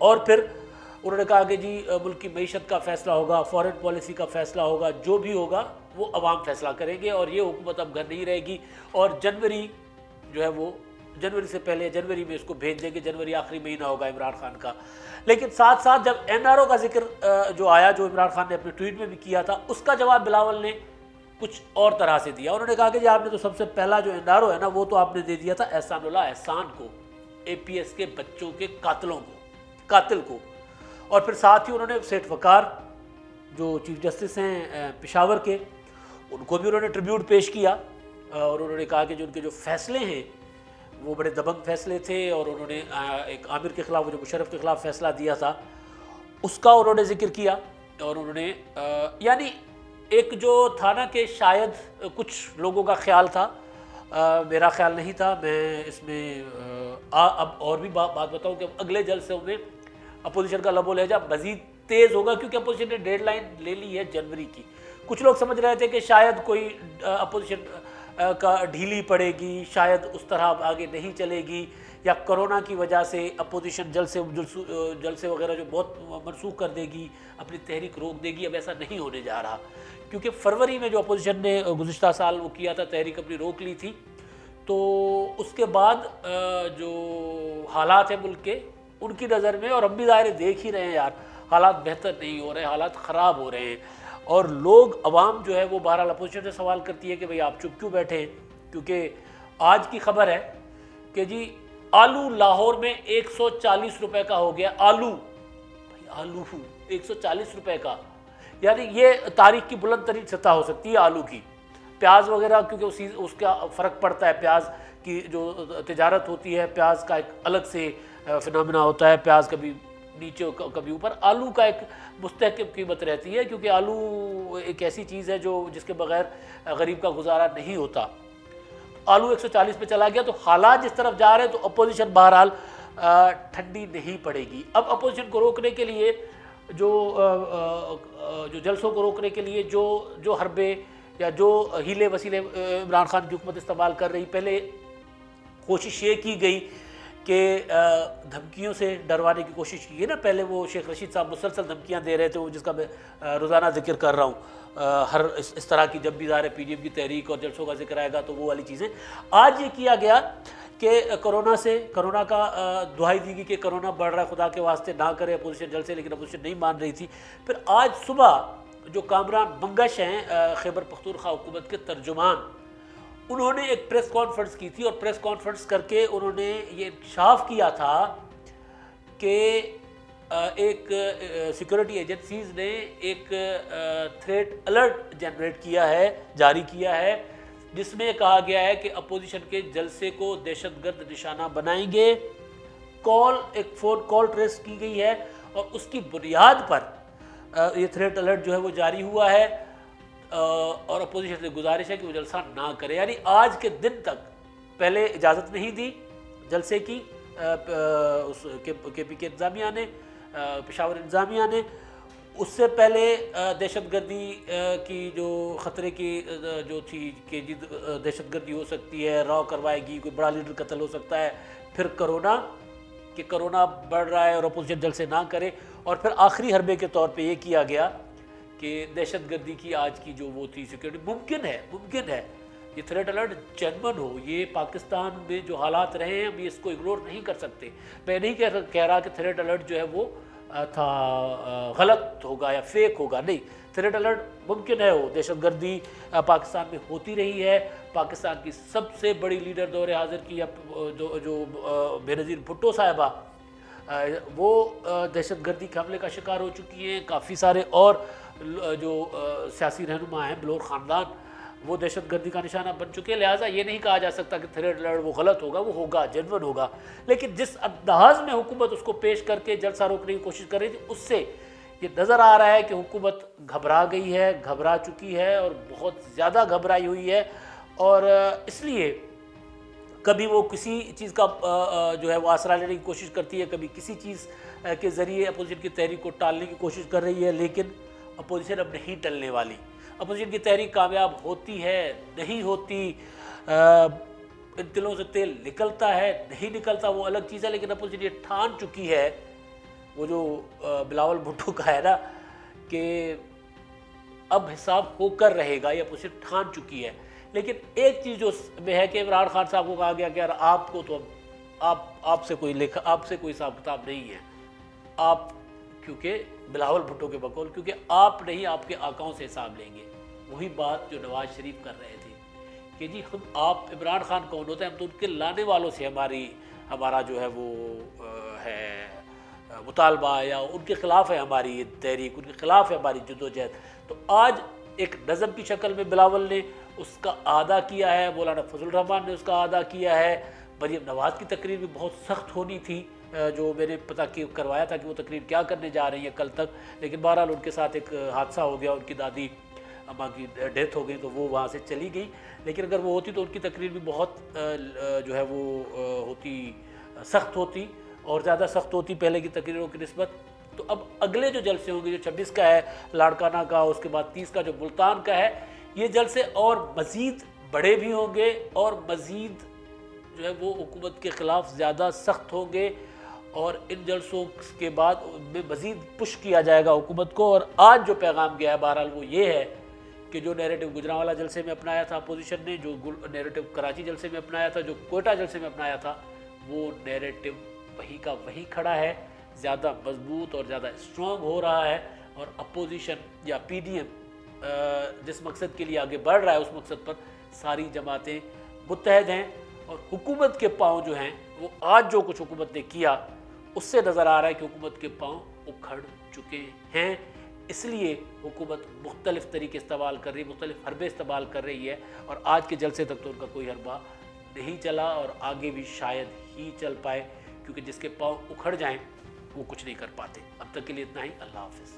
اور پھر انہوں نے کہا کہ جی ملک کی معیشت کا فیصلہ ہوگا، فارن پالیسی کا فیصلہ ہوگا، جو بھی ہوگا وہ عوام فیصلہ کریں گے، اور یہ حکومت اب گھر نہیں رہے گی، اور جنوری جو ہے وہ جنوری سے پہلے جنوری میں اس کو بھیج دیں گے، جنوری آخری مہینہ ہوگا عمران خان کا۔ لیکن ساتھ ساتھ جب NRO کا ذکر جو آیا، جو عمران خان نے اپنے ٹویٹ میں بھی کیا تھا، اس کا جواب بلاول نے کچھ اور طرح سے دیا۔ انہوں نے کہا کہ جی آپ نے تو سب سے پہلا جو NRO ہے نا، وہ تو آپ نے دے دیا تھا احسان اللہ احسان کو، APS کے بچوں کے قاتل کو، اور پھر ساتھ ہی انہوں نے سیٹھ وقار جو چیف جسٹس ہیں پشاور کے، ان کو بھی انہوں نے ٹریبیوٹ پیش کیا، اور انہوں نے کہا کہ جو ان کے جو فیصلے ہیں وہ بڑے دبنگ فیصلے تھے، اور انہوں نے ایک عامر کے خلاف، جو مشرف کے خلاف فیصلہ دیا تھا، اس کا انہوں نے ذکر کیا، اور انہوں نے یعنی ایک جو تھا نا کہ شاید کچھ لوگوں کا خیال تھا، میرا خیال نہیں تھا، میں اس میں اب اور بھی بات بتاؤں کہ اگلے جلسوں میں اپوزیشن کا لب و لہجہ مزید تیز ہوگا، کیونکہ اپوزیشن نے ڈیڈ لائن لے لی ہے جنوری کی۔ کچھ لوگ سمجھ رہے تھے کہ شاید کوئی اپوزیشن کا ڈھیلی پڑے گی، شاید اس طرح آگے نہیں چلے گی، یا کرونا کی وجہ سے اپوزیشن جلسے وغیرہ جو بہت منسوخ کر دے گی، اپنی تحریک روک دے گی۔ اب ایسا نہیں ہونے جا رہا، کیونکہ فروری میں جو اپوزیشن نے گزشتہ سال وہ کیا تھا، تحریک اپنی روک لی تھی، تو اس کے بعد جو حالات ہیں ملک کے، ان کی نظر میں، اور ہم بھی ظاہر دیکھ ہی رہے ہیں یار، حالات بہتر نہیں ہو رہے، حالات خراب ہو رہے ہیں، اور لوگ عوام جو ہے وہ بہرحال اپوزیشن سے سوال کرتی ہے کہ بھئی آپ چپ کیوں بیٹھے ہیں؟ کیونکہ آج کی خبر ہے کہ جی آلو لاہور میں 140 روپے کا ہو گیا، آلو 140 روپے کا، یعنی یہ تاریخ کی بلند ترین سطح ہو سکتی ہے آلو کی۔ پیاز وغیرہ کیونکہ اس کا فرق پڑتا ہے، پیاز کی جو تجارت ہوتی ہے، پیاز کا ایک الگ سے فنامنا ہوتا ہے، پیاز کبھی نیچے کبھی اوپر، آلو کا ایک مستحکم قیمت رہتی ہے، کیونکہ آلو ایک ایسی چیز ہے جس کے بغیر غریب کا گزارا نہیں ہوتا۔ آلو 140 پہ چلا گیا، تو حالات جس طرف جا رہے ہیں، تو اپوزیشن بہرحال ٹھنڈی نہیں پڑے گی۔ اب اپوزیشن کو روکنے کے لیے جو جلسوں کو روکنے کے لیے جو حربے یا جو ہیلے وسیلے عمران خان کی حکومت استعمال کر رہی، پہلے کوشش یہ کی گئی کہ دھمکیوں سے ڈروانے کی کوشش کی ہے نا، پہلے وہ شیخ رشید صاحب مسلسل دھمکیاں دے رہے تھے، وہ جس کا میں روزانہ ذکر کر رہا ہوں، ہر اس طرح کی جب بھی ظاہر PDM کی تحریک اور جلسوں کا ذکر آئے گا تو وہ والی چیزیں۔ آج یہ کیا گیا کہ کرونا کا دہائی دی گئی کہ کرونا بڑھ رہا ہے، خدا کے واسطے نہ کرے اپوزیشن جلسے، لیکن اپوزیشن نہیں مان رہی تھی۔ پھر آج صبح جو کامران منگش ہیں خیبر پختونخوا حکومت کے ترجمان، انہوں نے ایک پریس کانفرنس کی تھی، اور پریس کانفرنس کر کے انہوں نے یہ انکشاف کیا تھا کہ ایک سیکورٹی ایجنسیز نے ایک تھریٹ الرٹ جاری کیا ہے، جس میں کہا گیا ہے کہ اپوزیشن کے جلسے کو دہشت گرد نشانہ بنائیں گے۔ ایک فون کال ٹریس کی گئی ہے، اور اس کی بنیاد پر یہ تھریٹ الرٹ جو ہے وہ جاری ہوا ہے، اور اپوزیشن سے گزارش ہے کہ وہ جلسہ نہ کرے۔ یعنی آج کے دن تک پہلے اجازت نہیں دی جلسے کی KP کے انتظامیہ نے، پشاور انتظامیہ نے، اس سے پہلے دہشت گردی کی جو خطرے کی جو تھی کہ جی دہشت گردی ہو سکتی ہے، راؤ کروائے گی، کوئی بڑا لیڈر قتل ہو سکتا ہے، پھر کرونا بڑھ رہا ہے اور اپوزیشن جلسے نہ کرے، اور پھر آخری حربے کے طور پہ یہ کیا گیا کہ دہشت گردی کی آج کی جو وہ تھی سیکورٹی، ممکن ہے یہ تھریٹ الرٹ جینون ہو، یہ پاکستان میں جو حالات رہے ہیں ہم اس کو اگنور نہیں کر سکتے۔ میں نہیں کہہ رہا کہ تھریٹ الرٹ جو ہے وہ تھا غلط ہوگا یا فیک ہوگا، نہیں، تھریٹ الرٹ ممکن ہے ہو، دہشت گردی پاکستان میں ہوتی رہی ہے۔ پاکستان کی سب سے بڑی لیڈر دور حاضر کی جو بے نظیر بھٹو صاحبہ، وہ دہشت گردی کے حملے کا شکار ہو چکی ہیں۔ کافی سارے اور جو سیاسی رہنما ہیں، بلور خاندان، وہ دہشت گردی کا نشانہ بن چکے ہیں۔ لہٰذا یہ نہیں کہا جا سکتا کہ تھریٹ الرٹ وہ غلط ہوگا، وہ ہوگا، جینون ہوگا، لیکن جس انداز میں حکومت اس کو پیش کر کے جلسہ روکنے کی کوشش کر رہی تھی، اس سے یہ نظر آ رہا ہے کہ حکومت گھبرا گئی ہے، گھبرا چکی ہے، اور بہت زیادہ گھبرائی ہوئی ہے، اور اس لیے کبھی وہ کسی چیز کا جو ہے وہ آسرا لینے کی کوشش کرتی ہے، کبھی کسی چیز کے ذریعے اپوزیشن کی تحریک کو ٹالنے کی کوشش کر رہی ہے، لیکن اپوزیشن اب نہیں ٹلنے والی۔ اپوزیشن کی تحریک کامیاب ہوتی ہے، نہیں ہوتی، ان تلوں سے تیل نکلتا ہے، نہیں نکلتا، وہ الگ چیز ہے، لیکن اپوزیشن یہ ٹھان چکی ہے وہ جو بلاول بھٹو کا ہے نا کہ اب حساب ہو کر رہے گا، یہ اپوزیشن ٹھان چکی ہے، لیکن ایک چیز جو میں ہے کہ عمران خان صاحب کو کہا گیا کہ یار آپ کو تو آپ سے کوئی حساب کتاب نہیں ہے، آپ کیونکہ بلاول بھٹو کے بقول کیونکہ آپ نہیں آپ کے آقاؤں سے حساب لیں گے۔ وہی بات جو نواز شریف کر رہے تھے کہ جی آپ عمران خان کون ہوتا ہے، ہم تو ان کے لانے والوں سے ہمارا جو ہے وہ ہے مطالبہ، یا ان کے خلاف ہے ہماری تحریک، ان کے خلاف ہے ہماری جدوجہد۔ تو آج ایک نظم کی شکل میں بلاول نے اس کا اعادہ کیا ہے، مولانا فضل الرحمان نے اس کا اعادہ کیا ہے۔ مریم نواز کی تقریر بھی بہت سخت ہونی تھی، جو میں نے پتہ کروایا تھا کہ وہ تقریر کیا کرنے جا رہی ہے کل تک، لیکن بہرحال ان کے ساتھ ایک حادثہ ہو گیا، ان کی دادی اماں کی ڈیتھ ہو گئی تو وہ وہاں سے چلی گئی، لیکن اگر وہ ہوتی تو ان کی تقریر بھی بہت جو ہے وہ ہوتی سخت ہوتی، اور زیادہ سخت ہوتی پہلے کی تقریروں کی نسبت۔ تو اب اگلے جو جلسے ہوں گے، جو 26 کا ہے لاڑکانہ کا، اس کے بعد 30 کا جو ملتان کا ہے، یہ جلسے اور مزید بڑے بھی ہوں گے اور مزید جو ہے وہ حکومت کے خلاف زیادہ سخت ہوں گے، اور ان جلسوں کے بعد میں مزید پش کیا جائے گا حکومت کو۔ اور آج جو پیغام گیا ہے بہرحال وہ یہ ہے کہ جو نیریٹو گجرانوالہ جلسے میں اپنایا تھا اپوزیشن نے، جو نیریٹو کراچی جلسے میں اپنایا تھا، جو کوئٹہ جلسے میں اپنایا تھا، وہ نیریٹو وہی کا وہی کھڑا ہے، زیادہ مضبوط اور زیادہ اسٹرانگ ہو رہا ہے، اور اپوزیشن یا پی ڈی ایم جس مقصد کے لیے آگے بڑھ رہا ہے اس مقصد پر ساری جماعتیں متحد ہیں، اور حکومت کے پاؤں جو ہیں وہ آج جو کچھ حکومت نے کیا اس سے نظر آ رہا ہے کہ حکومت کے پاؤں اکھڑ چکے ہیں۔ اس لیے حکومت مختلف طریقے استعمال کر رہی ہے، مختلف حربے استعمال کر رہی ہے، اور آج کے جلسے تک تو ان کا کوئی حربہ نہیں چلا، اور آگے بھی شاید ہی چل پائے، کیونکہ جس کے پاؤں اکھڑ جائیں وہ کچھ نہیں کر پاتے۔ اب تک کے لیے اتنا ہی، اللہ حافظ۔